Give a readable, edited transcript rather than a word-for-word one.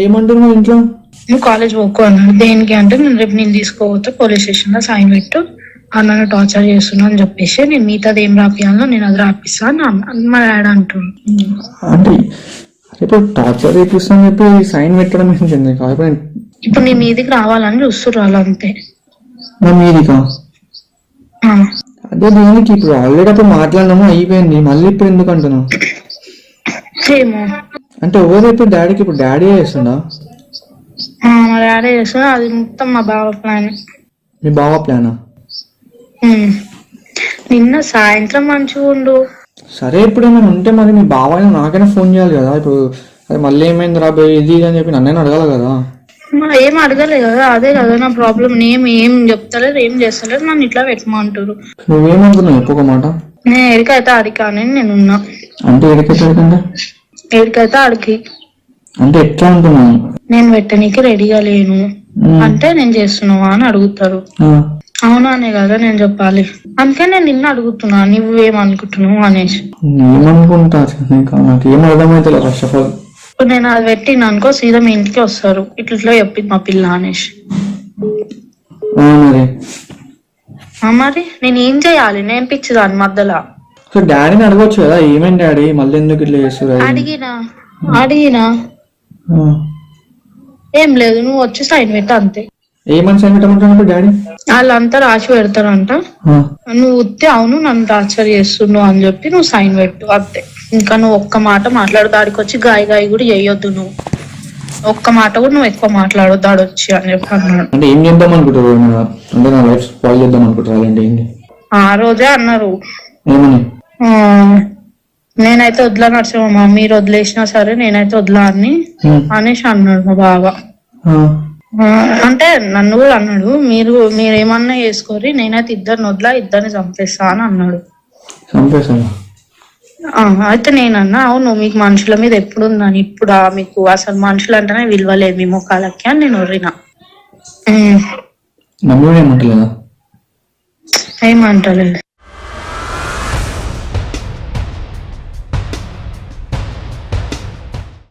ఏమంటున్నావు ఇంట్లో? నువ్వు కాలేజ్ పోకో అన్నాడు. దేనికి అంటే నేను రేపు నేను తీసుకోవద్దు పోలీస్ స్టేషన్ లో సైన్ పెట్టు, అన్నను టార్చర్ చేస్తున్నా అని చెప్పేసి నేను మిగతాది ఏం రాపియాలో నేను అది రాపిస్తాను మా డాడీ అంటున్నాను. అంటే ఇప్పుడు టార్చర్ చేపిస్తాను చెప్పి సైన్ పెట్టడం ఏంటండి? ఇప్పుడు నీ మీదికి రావాలని చూస్తున్నారు అంతే. నా మీదికా? అదే దీనికి ఇప్పుడు ఆల్రెడీ అప్పుడు మాట్లాడినాము, అయిపోయింది, మళ్ళీ ఇప్పుడు ఎందుకు అంటున్నావు? ఏమో అంటే ఎవరు ఇప్పుడు డాడీకి? ఇప్పుడు డాడీ చేస్తుండా? మా డాడీ చేస్తున్నా, అది మొత్తం మా బావ ప్లాన్. మీ బావ ప్లానా? నిన్న సాయంత్రం మంచిగా ఉండు. సరే ఇప్పుడు ఏమైనా ఉంటే మరి మీ బావ నాకైనా ఫోన్ చేయాలి కదా. ఇప్పుడు అది మళ్ళీ ఏమైంది రాబోయే ఇది అని చెప్పి నన్నైనా అడగాలి కదా. ఏం అడగలే కదా, అదే కదా నా ప్రాబ్లం. నేను ఏం చెప్తలేదు, ఏం చేస్తలేదు, నన్ను ఇట్లా పెట్టమంటారు. నువ్వేమనుకున్నావు ఒక్కొక్క మాట? నేను ఎడికైతే ఆడికి అని నేనున్నా. అంటే ఎడికైతే ఆడికి అంటే ఎట్లా అంటున్నాను? నేను పెట్టనీకి రెడీగా లేను అంటే నేను చేస్తున్నావా అని అడుగుతారు. అవునానే కదా నేను చెప్పాలి. అందుకే నేను నిన్ను అడుగుతున్నా నువ్వేమనుకుంటున్నావు అనేసి. ఏమనుకుంటా నాకు ఏం అర్థమైతే ఫస్ట్ ఆఫ్ ఆల్. ఇప్పుడు నేను అది పెట్టిన అనుకో సీదా మీ ఇంటికి వస్తారు, ఇట్లా చెప్పింది మా పిల్ల అనేసి. మరి నేను ఏం చేయాలి? నేను పిచ్చిదాన్ని మధ్యలో. డాడీని అడగొచ్చు కదా, ఏమైంది డాడీ మళ్ళీ ఎందుకు ఇట్లా చేస్తారు? అడిగినా ఏం లేదు, నువ్వు వచ్చి సైన్ పెట్ట అంతే. ఏమని సైన్ పెట్టమంటాడు డాడీ? వాళ్ళంతా రాసి పెడతారంట, నువ్వు ఉత్తే అవును నన్ను టార్చర్ చేస్తున్నావు అని చెప్పి నువ్వు సైన్ పెట్టు అంతే. ఇంకా నువ్వు ఒక్క మాట మాట్లాడు, దాడికి వచ్చి గాయ కూడా చేయొద్దు. నువ్వు ఒక్క మాట కూడా నువ్వు ఎక్కువ మాట్లాడు దాడి వచ్చి అని చెప్పి అన్నాడు. అంటే ఏం చేద్దాం అనుకుంటారు? అంటే నా లైఫ్ స్పాయిల్ చేద్దాం అనుకుంటారు అంటే ఏంటి? ఆ రోజే అన్నారు. ఏమని? నేనైతే వదిలా నడుచుమా, మీరు వదిలేసినా సరే నేనైతే వదిలా అని అనేసి అన్నాడు మా బావ. అంటే నన్ను కూడా అన్నాడు, మీరేమన్నా చేసుకోరి, నేనైతే ఇద్దరిని వదిలా, ఇద్దరిని చంపేస్తా అని అన్నాడు. అయితే నేనన్నా అవును మీకు మనుషుల మీద ఎప్పుడు ఉందని, ఇప్పుడు మీకు అసలు మనుషులు అంటేనే విలువలేదు మీ ముఖాలకి అని నేను ఒర్రినా. ఏమంటలేదు.